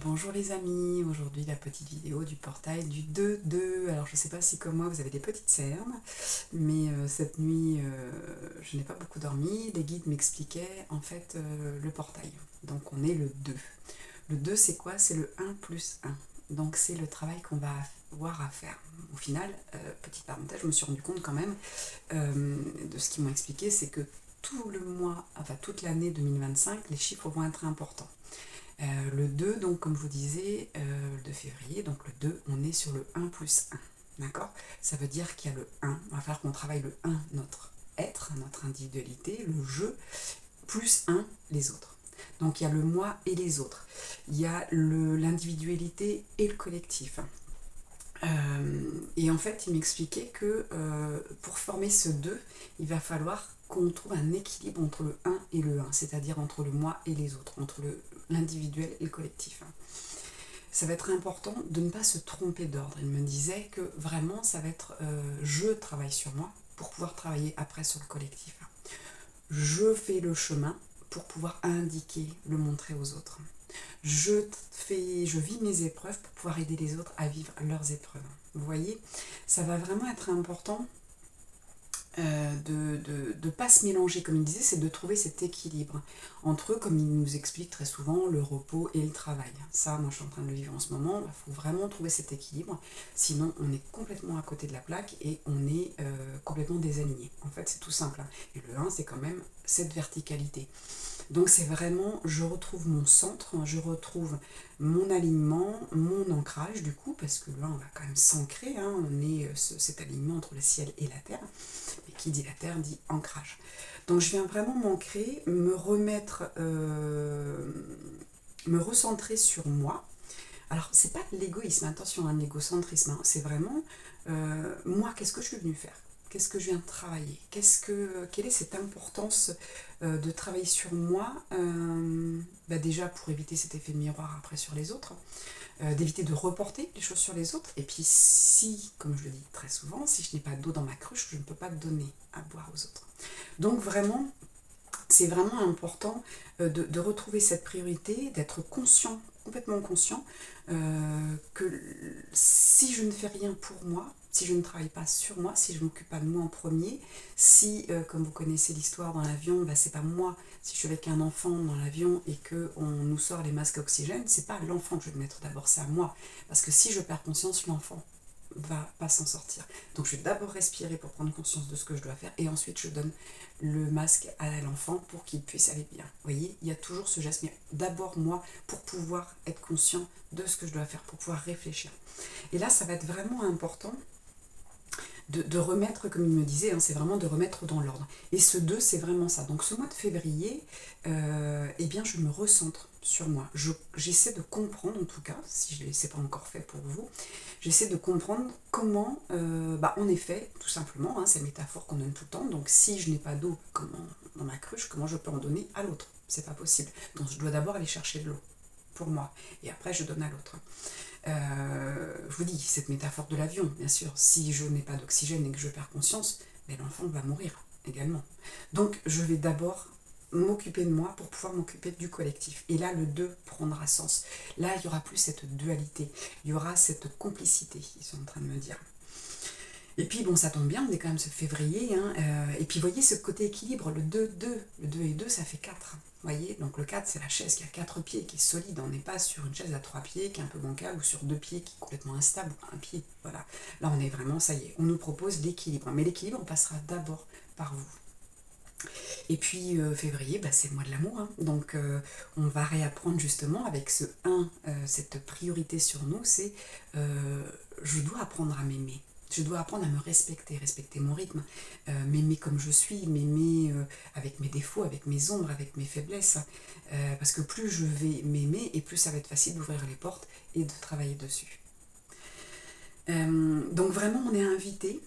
Bonjour les amis, aujourd'hui la petite vidéo du portail du 2-2. Alors je sais pas si comme moi vous avez des petites cernes, mais cette nuit je n'ai pas beaucoup dormi. Les guides m'expliquaient en fait le portail. Donc on est le 2. Le 2 c'est quoi? C'est le 1 plus 1. Donc c'est le travail qu'on va avoir à faire. Au final, petite parenthèse, je me suis rendu compte quand même de ce qu'ils m'ont expliqué, c'est que tout le mois, enfin toute l'année 2025, les chiffres vont être importants. Le 2, donc comme je vous disais, le 2 février, donc le 2, on est sur le 1 plus 1. D'accord? Ça veut dire qu'il y a le 1, il va falloir qu'on travaille le 1, notre être, notre individualité, le jeu, plus 1, les autres. Donc il y a le moi et les autres. Il y a l'individualité et le collectif. Et en fait, il m'expliquait que pour former ce 2, il va falloir qu'on trouve un équilibre entre le 1 et le 1, c'est-à-dire entre le moi et les autres, entre l'individuel et le collectif. Ça va être important de ne pas se tromper d'ordre. Il me disait que vraiment, ça va être je travaille sur moi pour pouvoir travailler après sur le collectif. Je fais le chemin pour pouvoir indiquer, le montrer aux autres. Je vis mes épreuves pour pouvoir aider les autres à vivre leurs épreuves. Vous voyez, ça va vraiment être important de ne pas se mélanger, comme il disait, c'est de trouver cet équilibre entre eux, comme il nous explique très souvent, le repos et le travail. Ça, moi je suis en train de le vivre en ce moment, il faut vraiment trouver cet équilibre, sinon on est complètement à côté de la plaque et on est complètement désaligné. En fait, c'est tout simple. Et le 1, c'est quand même cette verticalité. Donc c'est vraiment, je retrouve mon centre, je retrouve mon alignement, mon ancrage du coup, parce que là on va quand même s'ancrer, on est cet alignement entre le ciel et la terre, mais qui dit la terre dit ancrage. Donc je viens vraiment m'ancrer, me remettre, me recentrer sur moi. Alors c'est pas de l'égoïsme, attention, l'égocentrisme, c'est vraiment moi, qu'est-ce que je suis venue faire? Qu'est-ce que je viens de travailler? Quelle est cette importance de travailler sur moi déjà pour éviter cet effet de miroir après sur les autres, d'éviter de reporter les choses sur les autres. Et puis si, comme je le dis très souvent, si je n'ai pas d'eau dans ma cruche, je ne peux pas donner à boire aux autres. Donc vraiment, c'est vraiment important de retrouver cette priorité, d'être conscient, complètement conscient, que si je ne fais rien pour moi, si je ne travaille pas sur moi, si je ne m'occupe pas de moi en premier, si, comme vous connaissez l'histoire dans l'avion, c'est pas moi, si je suis avec un enfant dans l'avion et qu'on nous sort les masques à oxygène, c'est pas l'enfant que je vais mettre d'abord, c'est à moi. Parce que si je perds conscience, l'enfant va pas s'en sortir. Donc je vais d'abord respirer pour prendre conscience de ce que je dois faire et ensuite je donne le masque à l'enfant pour qu'il puisse aller bien. Vous voyez, il y a toujours ce geste, mais d'abord moi pour pouvoir être conscient de ce que je dois faire, pour pouvoir réfléchir. Et là, ça va être vraiment important de remettre, comme il me disait, c'est vraiment de remettre dans l'ordre. Et ce 2, c'est vraiment ça. Donc ce mois de février, eh bien, je me recentre sur moi. J'essaie de comprendre, en tout cas, si je ne l'ai pas encore fait pour vous, j'essaie de comprendre comment on est fait, tout simplement, c'est la métaphore qu'on donne tout le temps. Donc si je n'ai pas d'eau dans ma cruche, comment je peux en donner à l'autre? C'est pas possible. Donc je dois d'abord aller chercher de l'eau pour moi, et après je donne à l'autre. Je vous dis, cette métaphore de l'avion, bien sûr, si je n'ai pas d'oxygène et que je perds conscience, l'enfant va mourir également. Donc je vais d'abord m'occuper de moi pour pouvoir m'occuper du collectif. Et là, le 2 prendra sens. Là, il n'y aura plus cette dualité, il y aura cette complicité, ils sont en train de me dire. Et puis, bon, ça tombe bien, on est quand même ce février, et puis, vous voyez ce côté équilibre, le 2 et 2, ça fait 4. Vous voyez, donc le 4, c'est la chaise qui a 4 pieds, qui est solide. On n'est pas sur une chaise à 3 pieds, qui est un peu bancale, ou sur 2 pieds, qui est complètement instable, un pied. Voilà. Là, on est vraiment, ça y est, on nous propose l'équilibre. Mais l'équilibre, on passera d'abord par vous. Et puis, février, c'est le mois de l'amour. Donc, on va réapprendre justement avec ce 1, cette priorité sur nous, c'est je dois apprendre à m'aimer. Je dois apprendre à me respecter, respecter mon rythme, m'aimer comme je suis, m'aimer avec mes défauts, avec mes ombres, avec mes faiblesses. Parce que plus je vais m'aimer, et plus ça va être facile d'ouvrir les portes et de travailler dessus. Donc vraiment, on est invité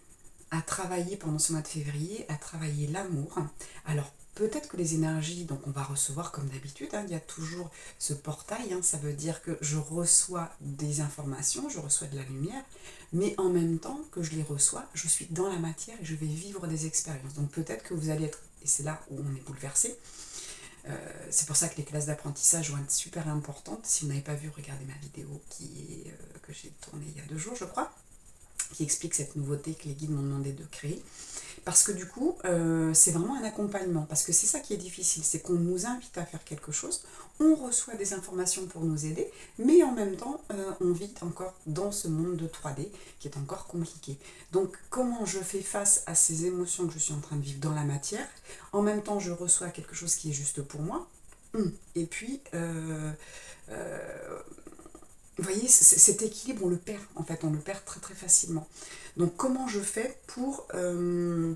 à travailler pendant ce mois de février, à travailler l'amour. Alors, peut-être que les énergies, donc on va recevoir comme d'habitude, il y a toujours ce portail, ça veut dire que je reçois des informations, je reçois de la lumière, mais en même temps que je les reçois, je suis dans la matière et je vais vivre des expériences. Donc peut-être que vous allez être, et c'est là où on est bouleversé, C'est pour ça que les classes d'apprentissage vont être super importantes. Si vous n'avez pas vu, regardez ma vidéo que j'ai tournée il y a 2 jours, je crois, qui explique cette nouveauté que les guides m'ont demandé de créer. Parce que du coup, c'est vraiment un accompagnement. Parce que c'est ça qui est difficile, c'est qu'on nous invite à faire quelque chose, on reçoit des informations pour nous aider, mais en même temps, on vit encore dans ce monde de 3D qui est encore compliqué. Donc, comment je fais face à ces émotions que je suis en train de vivre dans la matière? En même temps, je reçois quelque chose qui est juste pour moi. Et puis, vous voyez, cet équilibre, on le perd, en fait, on le perd très très facilement. Donc comment je fais pour... comment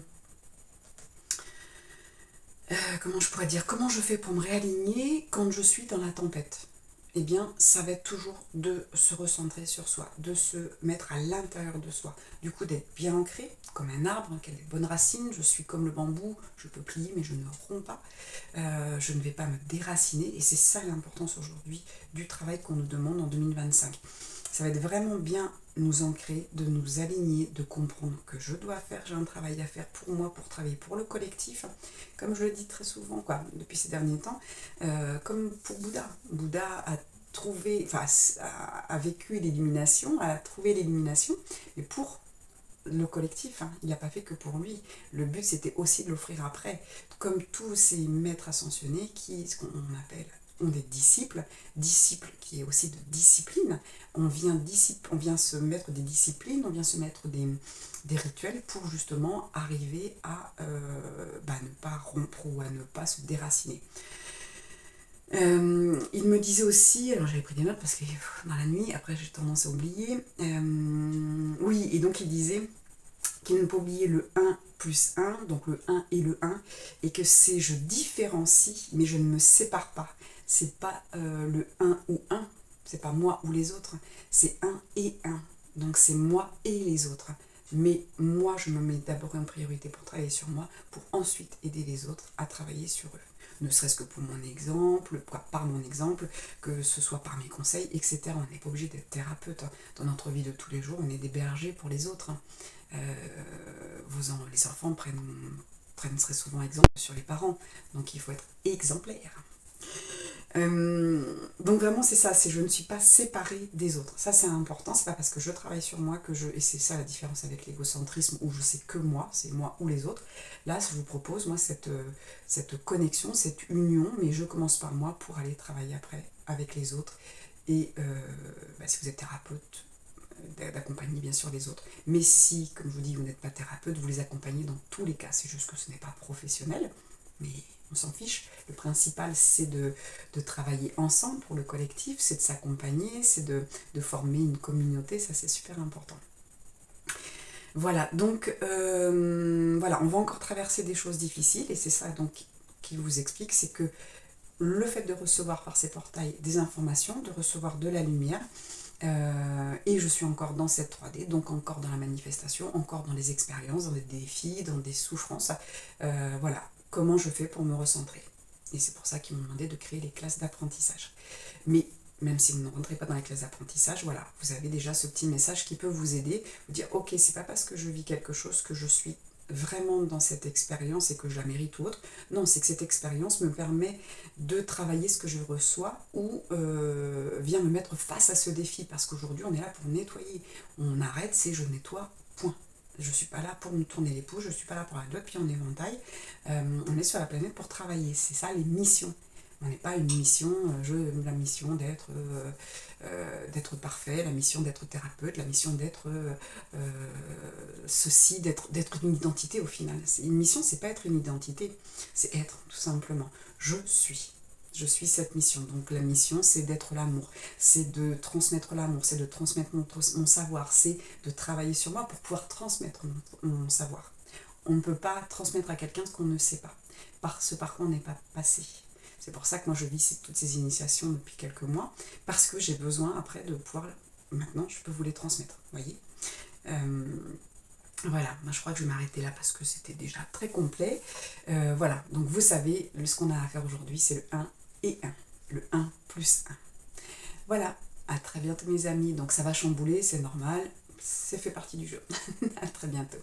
je pourrais dire? Comment je fais pour me réaligner quand je suis dans la tempête? Eh bien, ça va être toujours de se recentrer sur soi, de se mettre à l'intérieur de soi. Du coup, d'être bien ancré, comme un arbre, qui a des bonnes racines. Je suis comme le bambou, je peux plier, mais je ne romps pas. Je ne vais pas me déraciner. Et c'est ça l'importance aujourd'hui du travail qu'on nous demande en 2025. Ça va être vraiment bien nous ancrer, de nous aligner, de comprendre que je dois faire, j'ai un travail à faire pour moi, pour travailler pour le collectif. Comme je le dis très souvent, depuis ces derniers temps, comme pour Bouddha. Bouddha a trouvé, a vécu l'illumination, a trouvé l'illumination, mais pour le collectif, il n'a pas fait que pour lui. Le but, c'était aussi de l'offrir après. Comme tous ces maîtres ascensionnés qui, ce qu'on appelle, ont des disciples qui est aussi de discipline. On vient se mettre des disciplines, on vient se mettre des rituels pour justement arriver à ne pas rompre ou à ne pas se déraciner. Il me disait aussi, alors j'avais pris des notes parce que dans la nuit, après j'ai tendance à oublier, oui, et donc il disait qu'il ne faut pas oublier le 1 plus 1, donc le 1 et le 1, et que c'est je différencie, mais je ne me sépare pas. C'est pas le 1 ou 1, c'est pas moi ou les autres, c'est 1 et 1. Donc c'est moi et les autres. Mais moi, je me mets d'abord en priorité pour travailler sur moi, pour ensuite aider les autres à travailler sur eux. Ne serait-ce que pour mon exemple, par mon exemple, que ce soit par mes conseils, etc. On n'est pas obligé d'être thérapeute. Dans notre vie de tous les jours, on est des bergers pour les autres. Les enfants prennent très souvent exemple sur les parents. Donc il faut être exemplaire. Donc vraiment c'est ça, c'est je ne suis pas séparée des autres. Ça c'est important, c'est pas parce que je travaille sur moi et c'est ça la différence avec l'égocentrisme où je sais que moi, c'est moi ou les autres. Là je vous propose moi cette connexion, cette union, mais je commence par moi pour aller travailler après avec les autres. Et si vous êtes thérapeute, d'accompagner bien sûr les autres. Mais si, comme je vous dis, vous n'êtes pas thérapeute, vous les accompagnez dans tous les cas. C'est juste que ce n'est pas professionnel, mais on s'en fiche. Le principal, c'est de travailler ensemble pour le collectif, c'est de s'accompagner, c'est de former une communauté, ça c'est super important. Voilà, donc on va encore traverser des choses difficiles, et c'est ça donc qui vous explique, c'est que le fait de recevoir par ces portails des informations, de recevoir de la lumière, et je suis encore dans cette 3D, donc encore dans la manifestation, encore dans les expériences, dans des défis, dans des souffrances. Voilà, comment je fais pour me recentrer. Et c'est pour ça qu'ils m'ont demandé de créer les classes d'apprentissage. Mais même si vous ne rentrez pas dans les classes d'apprentissage, voilà, vous avez déjà ce petit message qui peut vous aider, vous dire ok, c'est pas parce que je vis quelque chose que je suis vraiment dans cette expérience et que je la mérite ou autre. Non, c'est que cette expérience me permet de travailler ce que je reçois ou vient me mettre face à ce défi, parce qu'aujourd'hui on est là pour nettoyer. On arrête, c'est je nettoie, point. Je ne suis pas là pour me tourner les pouces, je ne suis pas là pour avoir deux pieds en éventail. On est sur la planète pour travailler, c'est ça les missions. On n'est pas une mission, la mission d'être parfait, la mission d'être thérapeute, la mission d'être ceci, d'être une identité au final. Une mission, c'est pas être une identité, c'est être tout simplement. Je suis cette mission. Donc la mission, c'est d'être l'amour, c'est de transmettre l'amour, c'est de transmettre mon savoir, c'est de travailler sur moi pour pouvoir transmettre mon savoir. On ne peut pas transmettre à quelqu'un ce qu'on ne sait pas, par quoi on n'est pas passé. C'est pour ça que moi je vis toutes ces initiations depuis quelques mois, parce que j'ai besoin après de pouvoir, maintenant je peux vous les transmettre, vous voyez. Voilà, moi je crois que je vais m'arrêter là parce que c'était déjà très complet. Voilà, donc vous savez, ce qu'on a à faire aujourd'hui, c'est le 1 et 1, le 1 plus 1. Voilà, à très bientôt mes amis, donc ça va chambouler, c'est normal, c'est fait partie du jeu. À très bientôt.